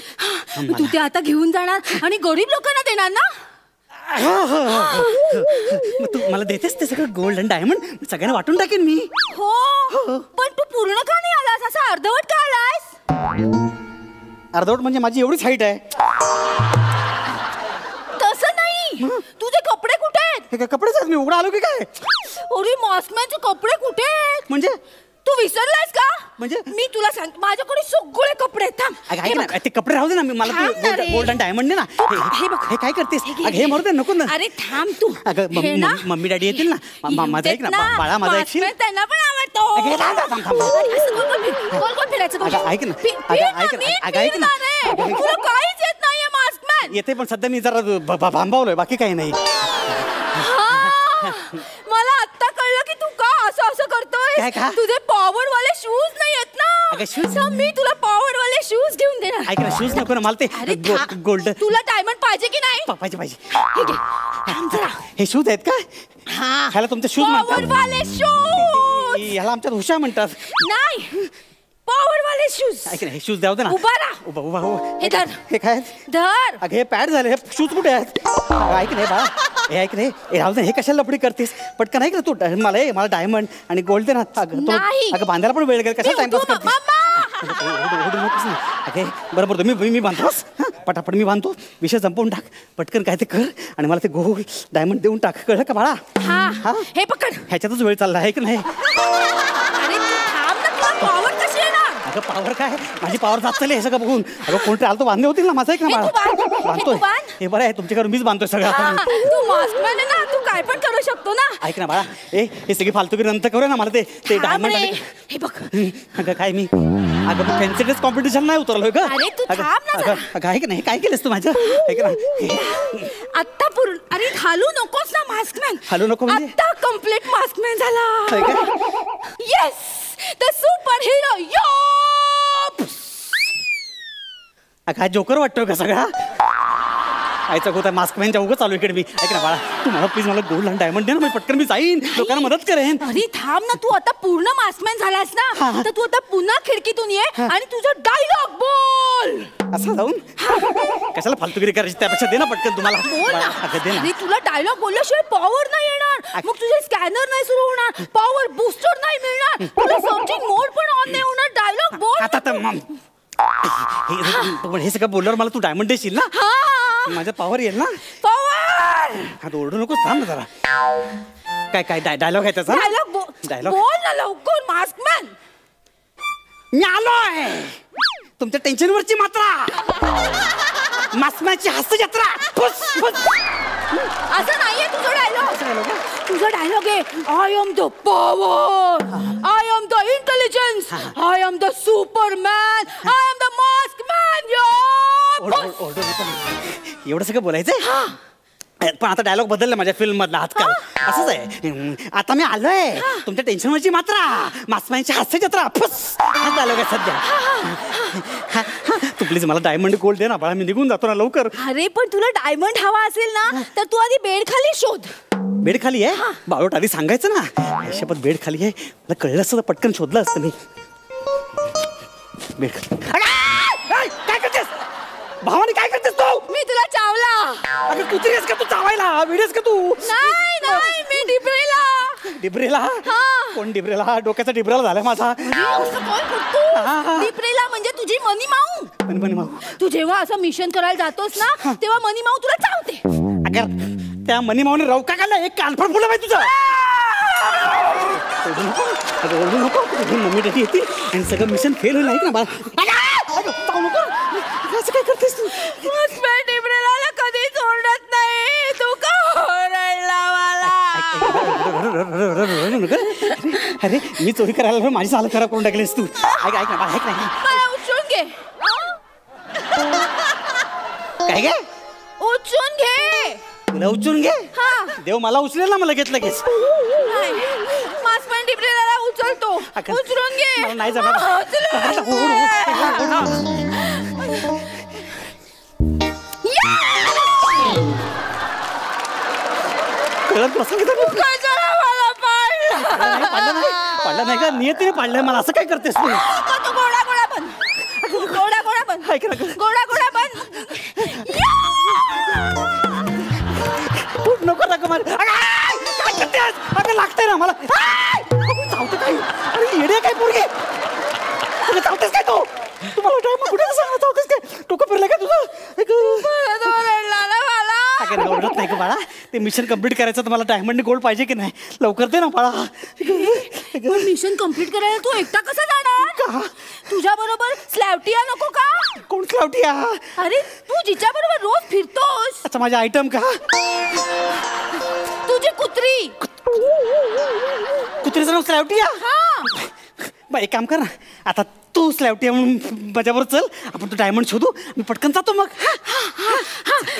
तू ते आता घेऊन जाणार आणि गरीब लोकांना देणार ना? मग तू मला देतेस ते सगळं गोल्ड अँड डायमंड? सगळ्यांना वाटून टाकेन मी. हो, पण तू पूर्ण का नाही आलास? असं अर्धवट का आलास? अर्धवट म्हणजे माझी एवढीच हाईट आहे. तसं नाही, तुझे कपडे कुठे आहेत? हे काय कपडेच आहेत? मी उघडा आलो की काय? अरे मॉस्कमॅनचे कपडे कुठे आहेत? म्हणजे तू विसरलास का? म्हणजे? मी तुला सांग, माझ्याकडे सगळे कपडे आहेत. थांब. अगं ऐक ना, ते कपडे राहू दे ना. मला थांब ना रे. गोल्ड अँड डायमंड दे ना. हे बघ. हे काय करतेस? अगं हे मरू दे, नको ना. अरे थांब तू. अगं हे ना? मम्मी डॅडी येतील ना. माझं ऐक ना, बाळा माझा ऐकशील? मॉस्कमॅन त्यांना पण आवडतो. अगं, थांब, थांब, थांब. अरे, असं गोल-गोल फिरायचं बघ. अगं, ऐक ना. फिर ऐक ना. नीट अगं, ऐक फिर ना. रे. तुला काहीच येत नाहीये मॉस्कमॅन. येते पण सध्या मी जरा भांबावलोय, बाकी काही नाही. मला आत्ता कळलं की तू का असं काय करतोय. का? तुझे पॉवर वाले शूज नाही आहेत ना. अगं, shoes? मी तुला पॉवर वाले शूज घेऊन देणार. ऐक ना, शूज नको ना मला ते अरे गोल्ड. तुला डायमंड पाहिजे की नाही? पाहिजे. ठीक आहे. थांब जरा. हे शूज आहेत का? हा, ह्याला तुमचे शूज पॉवर म्हणतात? वाले शूज ह्याला आमच्यात हुशा म्हणतात. नाही, पॉवर वाले शूज. ऐक ना, हे शूज द्याव दे ना. उभा राहा. उभा. हे धर. हे काय? धर. अगं हे पॅड झाले, हे शूज कुठे आहेत? ऐक नाही बाळा, हे ऐक रे. राहू दे, हे कशाला लपडी करतेस? पटकन ऐक ना तू, मला डायमंड आणि गोल्ड दे ना. नाही. अगं बांधायला पण वेळ गेला, कशाला टाइमपास करतेस? मम्मा. अगे बरोबर, मी बांधतोस. पटापट मी बांधतो, विषय संपवून टाक. पटकन काय ते कर आणि मला ते गोल्ड डायमंड देऊन टाक, कळलं का बाळा? हा, हे पकड. ह्याच्यातच वेळ चालला आहे की नाही? अरे तू थांब ना, तुला पॉवर कशी येणार? अगं पावर काय, माझी पावर जात चालली हे सगळं बघून. अगं कोणतरी आलं तो बांधले होतील ना. माझं ऐक ना हे तू बांध. बाळा, बांधतोय. हे तू बांध. हे बरं आहे, तुमच्याकडून मीच बांधतोय सगळं. तू मॉस्कमॅन आहे ना, तू काय पण करू शकतो ना. ऐक ना बाळा, हे सगळी फालतुगिरी नंतर करूया ना. मला ते थांब डायमंड रे. हे बघ. अगं काय मी फॅन्सी ड्रेस कॉम्पिटिशन नाही उतरलोय का? अरे तू थांब ना जरा. अगं ऐक ना, हे काय केलंस तू माझं? ऐक ना, आत्ता पूर्ण. अरे घालू नकोस ना मॉस्कमॅन. घालू नको म्हणजे? आत्ता कम्प्लीट मॉस्कमॅन झाला. होय का? Yes, the super hero. अगं हा जोकर वाटतोय का सगळा? आयचा गोता मास्कमॅनच्या उगाच चालू इकडे मी. ऐक ना बाळा, तू मला प्लीज मला गोल्ड आणि डायमंड दे ना. मी पटकन मी जाईन, लोकांना मदत करेन. अरे थांब ना, तू आता पूर्ण मास्कमॅन झालास ना, तर तू आता पुन्हा खिडकीतून ये आणि तुझा डायलॉग बोल. असं जाऊन कशाला फालतुगिरी करायची? त्यापेक्षा दे ना पटकन तुम्हाला. बोल ना. अगं दे ना. अरे तुला डायलॉग बोलल्याशिवाय पॉवर नाही येणार. मग तुझे स्कॅनर नाही सुरू होणार, पॉवर बूस्टर नाही मिळणार, तुला सर्चिंग मोड पण ऑन नाही होणार. डायलॉग बोल. आता हे सगळं बोलल्यावर मला तू डायमंड देशील ना? माझ्या पॉवर येईल ना? पॉवर. आता ओरडू नकोस, थांब ना जरा. काय डायलॉग आहे त्याचा? डायलॉग बोल ना लवकर मास्कमॅन. मी आलोय. तुमच्या टेन्शनवरची मात्रा, मास्कमॅनची हास्य जत्रा. असं नाहीये तुझा डायलॉग. तुझा डायलॉग आहे, I am the power, I am the intelligence, I am the superman, I am the maskman. एवढं सगळं बोलायचंय? पण आता डायलॉग बदलला माझ्या फिल्म मधला आजकाल. असंच आहे, आता मी आलोय. तुमच्या टेन्शनवरची मात्रा, मास्कमॅनची हास्य जत्रा. हा डायलॉग आहे सध्या. तू प्लीज मला डायमंड गोल्ड दे ना बाळा, मी निघून जातो ना लवकर. अरे पण तुला डायमंड हवा असेल ना, तर तू आधी बेड खाली शोध. बेड खाली आहे? बाळोट आधी सांगायचं ना. शपथ बेड खाली आहे, मला कळलं असतं तर पटकन शोधलं असतं मी. बेड खाली. काय करतेस भावानी? काय करतेस तू? मी तुला चावला. अगं कुत्री आहेस का तू? चावायला वेडीस का तू? नाही, मी डिब्रेला. डिब्रेला? कोण डिब्रेला? डोक्याचा डिब्रेला झालाय माझा. डिब्रेला म्हणजे तुझी मनी माऊ. मनी माऊ? तू जेव्हा असं मिशन करायला जातोस ना, तेव्हा मनी माऊ तुला चावते. अगं त्या मनी माऊने रवका काढला. एक कानफड फुलं पाहिजे तुझं. ओरडू नको. मम्मी डॅडी येतील आणि सगळं मिशन फेल होईल. ऐक ना बाळा, असं काय करतेस तू? डिब्रेला कधी सोडत नाही. तू का ओरडला मला? अरे मी चोरी करायला माझी चाल खराब करून टाकलीस तू. ऐक ना, ऐक ना. मला उचलून घे. काय गे? उचलून घे. तुला उचलून घे? देव मला उचलेल ना, मला घेतलं लगेच. मास्कमॅन डिब्रेला उचलतो. उचलून घे. नाही जमणार. कळत बसलं की मला पाडलं. पाडलं नाही का? नियतीने पाडलंय मला. असं काय करतेस तू? तू गोडा गोडा बन, गोडा गोडा बन, ऐक ना गोडा गोडा बन. तू नको नको मला. काय करतेस? अगं लागतंय ना मला. चावतं काय? अरे येडे काय पोरगे? अगं चावतेस काय तू? तुम्हाला टाइम कुठे सांगा चावतेस काय? डोकं फिरलं का तुझं? अगं ओरडत नाही का बाळा? ते मिशन कम्प्लीट करायचं तर मला डायमंड गोल्ड पाहिजे की नाही? लवकर दे ना बाळा. मिशन कम्प्लीट करायला तू एकटा कसा जाणार? तुझ्या बरोबर स्लॅवटिया नको का? कोण स्लॅवटिया? अरे तू जिच्या बरोबर रोज फिरतोस. अच्छा माझा आयटम का? तुझी कुत्री. कुत्रीचं नाव स्लॅवटिया? बा एक काम कर ना, आता तू स्लॅवटिया म्हणून माझ्याबरोबर चल. आपण तो डायमंड शोधू. मी पटकन जातो मग.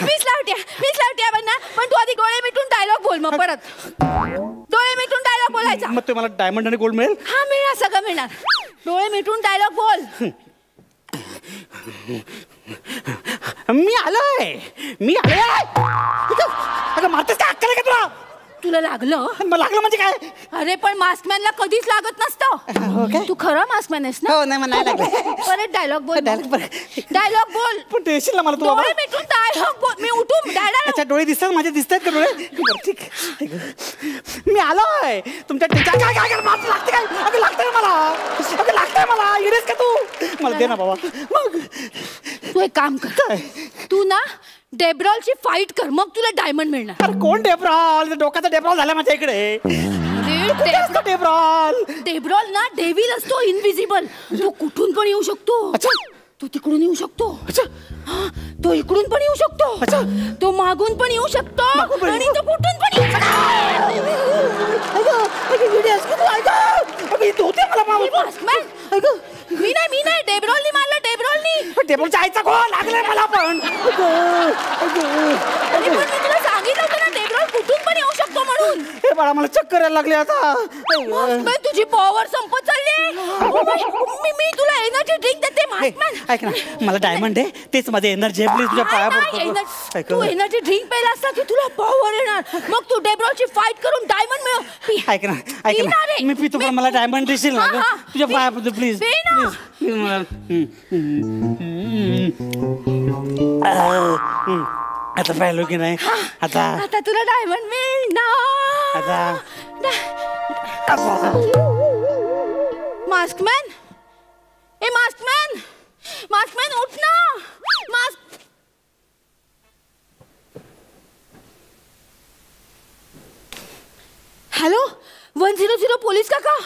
मी स्लॅवटिया बनणार. पण तू आधी डोळे मिटून डायलॉग बोल. मग परत डोळे मिटून डायलॉग बोलायचा. मग ते मला डायमंड आणि गोल्ड मिळेल? हा मिळणार, सगळं मिळणार. डोळे मिटून डायलॉग बोल. मी आलोय. अगं मारतेस काय? अक्कल आहे का तुला? तुला लागलं? लागलं म्हणजे काय? अरे पण मास्कमॅनला कधीच लागत नसतं. तू खरं मास्कमॅन आहेस ना? हो नाही मला नाही लागलं. परत डायलॉग बोल. डायलॉग बोल. पण देशील ना मला तू? डोळे मिटून डायलॉग बोल. मी उठून डायलॉग. अच्छा डोळे दिसतात माझे? दिसतात का डोळे? ठीक. मी आलोय तुमच्या काय काय मारत लागते काय? अगं लागतंय मला. अगं लागतंय मला. येडेस का तू? मला दे ना बाबा. मग तू एक काम कर. तू ना डेब्रॉलची फाईट कर, मग तुला डायमंड मिळणार. अरे कोण डेब्रॉल? डोक्याचा डेब्रॉल झाला माझ्या इकडे. डेब्रॉल ना डेव्हिल असतो, इनविजिबल. तो कुठून पण येऊ शकतो. तो तिकडून येऊ शकतो. तो इकडून पण येऊ शकतो. तो मागून पण येऊ शकतो. आणि तो कुठून पण येऊ शकतो. मी नाही डेब्रॉलनी मारलं. डेब्रॉलच्या आईचा गोळा लागलाय मला पण. मी तुला सांगितलं होतं ना डेब्रॉल कुठून पण येऊ शकतो म्हणून. हे बाळा मला चक्कर यायला लागली आता. तुझी पॉवर संपत चालली. मी तुला एनर्जी ड्रिंक देते. ऐक ना मला डायमंड आहे, तेच माझे एनर्जी आहे. प्लीज तुझ्या पाया पडतो. तू एनर्जी ड्रिंक प्यायला असता की तुला पॉवर येणार. मग तू डेब्रॉलची फाईट करून डायमंड मिळव. ऐक ना मी पितो. मला डायमंड देशील ना? तुझ्या पाया पडतो प्लीज. आता पाहिलो की नाही? आता तुला डायमंड मिळणार. मास्कमॅन उठ ना. हॅलो 100 पोलीस काका.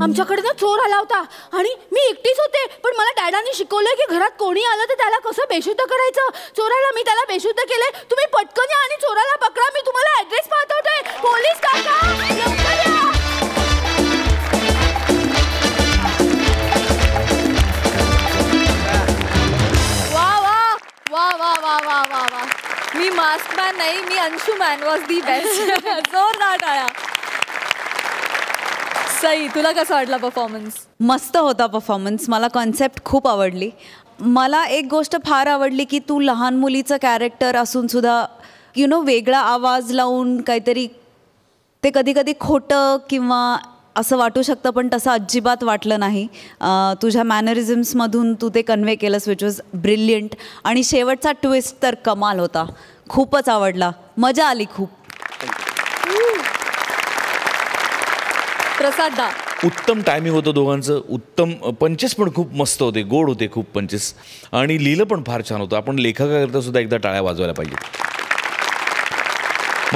आमच्याकडे ना चोर आला होता आणि मी एकटीच होते. पण मला डॅडांनी शिकवलंय की घरात कोणी आलं तर त्याला कसं बेशुद्ध करायचं. चोराला मी त्याला बेशुद्ध केलंय. तुम्ही पटकन या आणि चोराला पकडा. मी तुम्हाला ऍड्रेस पाठवतोय. पोलीस काका लवकर या. वा. मी मास्कमॅन नाही, मी अंशुमॅन वॉज दी बेस्ट. जोरदार टाळ्या. सई, तुला कसा वाटला परफॉर्मन्स? मस्त होता परफॉर्मन्स. मला कॉन्सेप्ट खूप आवडली. मला एक गोष्ट फार आवडली की तू लहान मुलीचं कॅरेक्टर असून सुद्धा वेगळा आवाज लावून काहीतरी, ते कधी कधी खोटं किंवा असं वाटू शकतं पण तसं अजिबात वाटलं नाही. तुझ्या मॅनरिझम्समधून तू ते कन्वे केलंस, विच वॉज ब्रिलियंट. आणि शेवटचा ट्विस्ट तर कमाल होता. खूपच आवडला. मजा आली खूप. प्रसाद दा, उत्तम टायमिंग होतं दोघांचं. उत्तम पंचेस पण खूप मस्त होते, गोड होते खूप पंचेस. आणि लिहिलं पण फार छान होतं. आपण लेखकाकरता सुद्धा एकदा टाळ्या वाजवायला पाहिजे.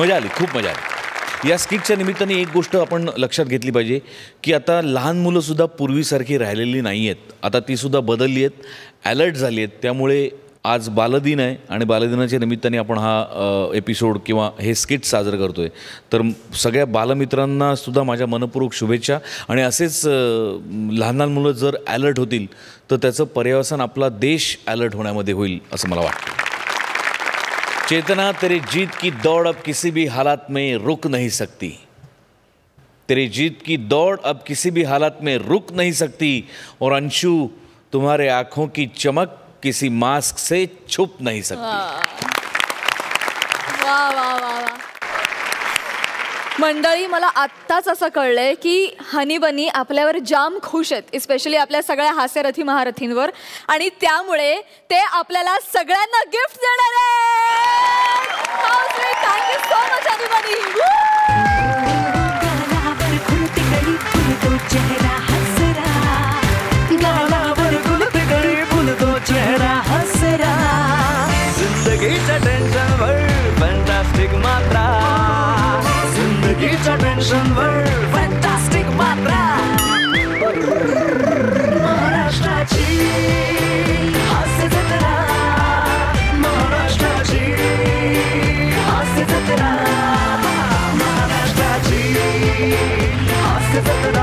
मजा आली, खूप मजा आली. या स्किटच्या निमित्ताने एक गोष्ट आपण लक्षात घेतली पाहिजे की आता लहान मुलंसुद्धा पूर्वीसारखी राहिलेली नाही आहेत. आता तीसुद्धा बदलली आहेत, ॲलर्ट झाली आहेत. त्यामुळे आज बालदिन आहे आणि बालदिनाच्या निमित्ताने आपण हा एपिसोड किंवा हे स्किट साजरं करतो आहे. तर सगळ्या बालमित्रांनासुद्धा माझ्या मनपूर्वक शुभेच्छा. आणि असेच लहान लहान मुलं जर ॲलर्ट होतील तर त्याचं पर्यवसान आपला देश ॲलर्ट होण्यामध्ये होईल असं मला वाटतं. चेतना तेरी जीत की दौड़ अब किसी भी हालात में रुक नहीं सकती. तेरी जीत की दौड़ अब किसी भी हालात में रुक नहीं सकती. और अंशु, तुम्हारे आँखों की चमक किसी मास्क से छुप नहीं सकती. वाह वाह वाह वाह. मंडळी, मला आत्ताच असं कळलंय की हनी बनी आपल्यावर जाम खुश आहेत, स्पेशली आपल्या सगळ्या हास्यरथी महारथींवर, आणि त्यामुळे ते आपल्याला सगळ्यांना गिफ्ट देणार आहेत. थँक्यू सो मच हनी बनी. जिंदगीच्या टेन्शनवर फॅन्टास्टिक मात्रा, जिंदगीच्या टेन्शनवर फॅन्टास्टिक मात्रा. महाराष्ट्राची हास्य जत्रा, महाराष्ट्राची हास्य जत्रा, महाराष्ट्राची हास्य जत्रा.